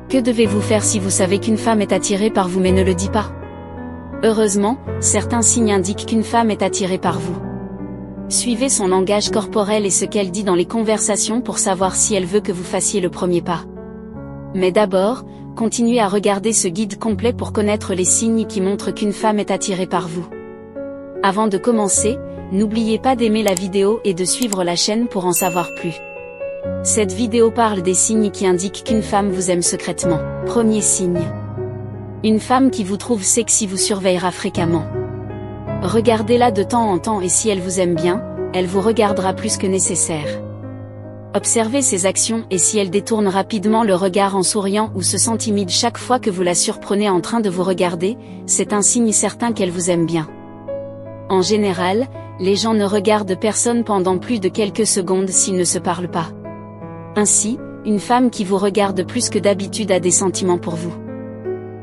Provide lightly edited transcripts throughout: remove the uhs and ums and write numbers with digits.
Que devez-vous faire si vous savez qu'une femme est attirée par vous mais ne le dit pas? Heureusement, certains signes indiquent qu'une femme est attirée par vous. Suivez son langage corporel et ce qu'elle dit dans les conversations pour savoir si elle veut que vous fassiez le premier pas. Mais d'abord, continuez à regarder ce guide complet pour connaître les signes qui montrent qu'une femme est attirée par vous. Avant de commencer, n'oubliez pas d'aimer la vidéo et de suivre la chaîne pour en savoir plus. Cette vidéo parle des signes qui indiquent qu'une femme vous aime secrètement. Premier signe. Une femme qui vous trouve sexy vous surveillera fréquemment. Regardez-la de temps en temps et si elle vous aime bien, elle vous regardera plus que nécessaire. Observez ses actions et si elle détourne rapidement le regard en souriant ou se sent timide chaque fois que vous la surprenez en train de vous regarder, c'est un signe certain qu'elle vous aime bien. En général, les gens ne regardent personne pendant plus de quelques secondes s'ils ne se parlent pas. Ainsi, une femme qui vous regarde plus que d'habitude a des sentiments pour vous.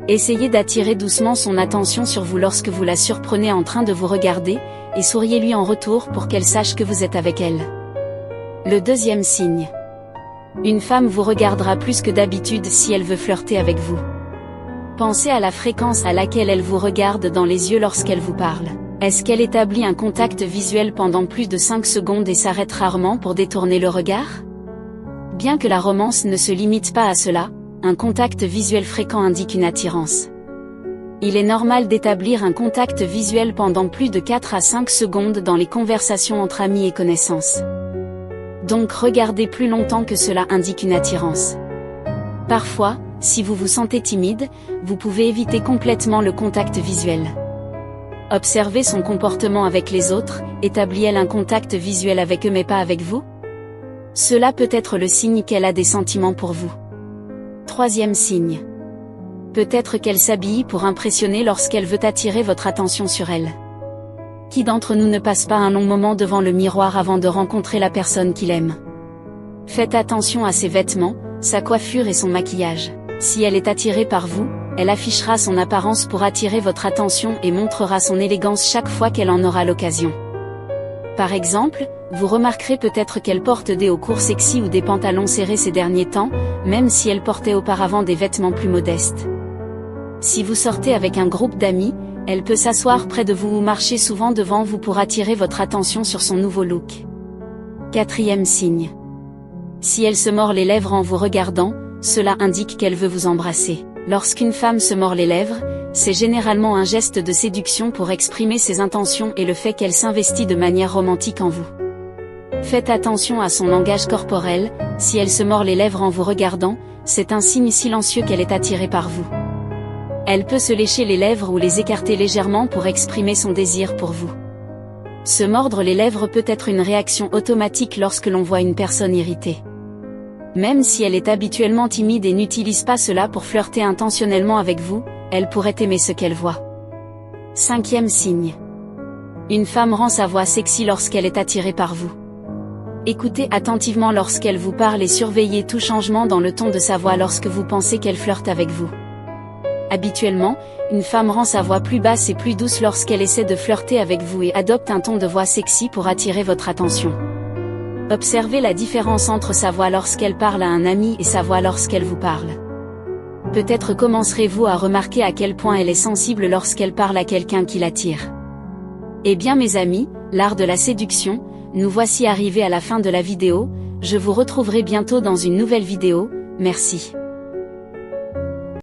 Essayez d'attirer doucement son attention sur vous lorsque vous la surprenez en train de vous regarder, et souriez-lui en retour pour qu'elle sache que vous êtes avec elle. Le deuxième signe. Une femme vous regardera plus que d'habitude si elle veut flirter avec vous. Pensez à la fréquence à laquelle elle vous regarde dans les yeux lorsqu'elle vous parle. Est-ce qu'elle établit un contact visuel pendant plus de 5 secondes et s'arrête rarement pour détourner le regard? Bien que la romance ne se limite pas à cela, un contact visuel fréquent indique une attirance. Il est normal d'établir un contact visuel pendant plus de 4 à 5 secondes dans les conversations entre amis et connaissances. Donc regarder plus longtemps que cela indique une attirance. Parfois, si vous vous sentez timide, vous pouvez éviter complètement le contact visuel. Observez son comportement avec les autres, établit-elle un contact visuel avec eux mais pas avec vous? Cela peut être le signe qu'elle a des sentiments pour vous. Troisième signe. Peut-être qu'elle s'habille pour impressionner lorsqu'elle veut attirer votre attention sur elle. Qui d'entre nous ne passe pas un long moment devant le miroir avant de rencontrer la personne qu'il aime? Faites attention à ses vêtements, sa coiffure et son maquillage. Si elle est attirée par vous, elle affichera son apparence pour attirer votre attention et montrera son élégance chaque fois qu'elle en aura l'occasion. Par exemple, vous remarquerez peut-être qu'elle porte des hauts courts sexy ou des pantalons serrés ces derniers temps, même si elle portait auparavant des vêtements plus modestes. Si vous sortez avec un groupe d'amis, elle peut s'asseoir près de vous ou marcher souvent devant vous pour attirer votre attention sur son nouveau look. Quatrième signe. Si elle se mord les lèvres en vous regardant, cela indique qu'elle veut vous embrasser. Lorsqu'une femme se mord les lèvres, c'est généralement un geste de séduction pour exprimer ses intentions et le fait qu'elle s'investit de manière romantique en vous. Faites attention à son langage corporel, si elle se mord les lèvres en vous regardant, c'est un signe silencieux qu'elle est attirée par vous. Elle peut se lécher les lèvres ou les écarter légèrement pour exprimer son désir pour vous. Se mordre les lèvres peut être une réaction automatique lorsque l'on voit une personne irritée. Même si elle est habituellement timide et n'utilise pas cela pour flirter intentionnellement avec vous, elle pourrait aimer ce qu'elle voit. Cinquième signe. Une femme rend sa voix sexy lorsqu'elle est attirée par vous. Écoutez attentivement lorsqu'elle vous parle et surveillez tout changement dans le ton de sa voix lorsque vous pensez qu'elle flirte avec vous. Habituellement, une femme rend sa voix plus basse et plus douce lorsqu'elle essaie de flirter avec vous et adopte un ton de voix sexy pour attirer votre attention. Observez la différence entre sa voix lorsqu'elle parle à un ami et sa voix lorsqu'elle vous parle. Peut-être commencerez-vous à remarquer à quel point elle est sensible lorsqu'elle parle à quelqu'un qui l'attire. Eh bien mes amis, l'art de la séduction, nous voici arrivés à la fin de la vidéo, je vous retrouverai bientôt dans une nouvelle vidéo, merci.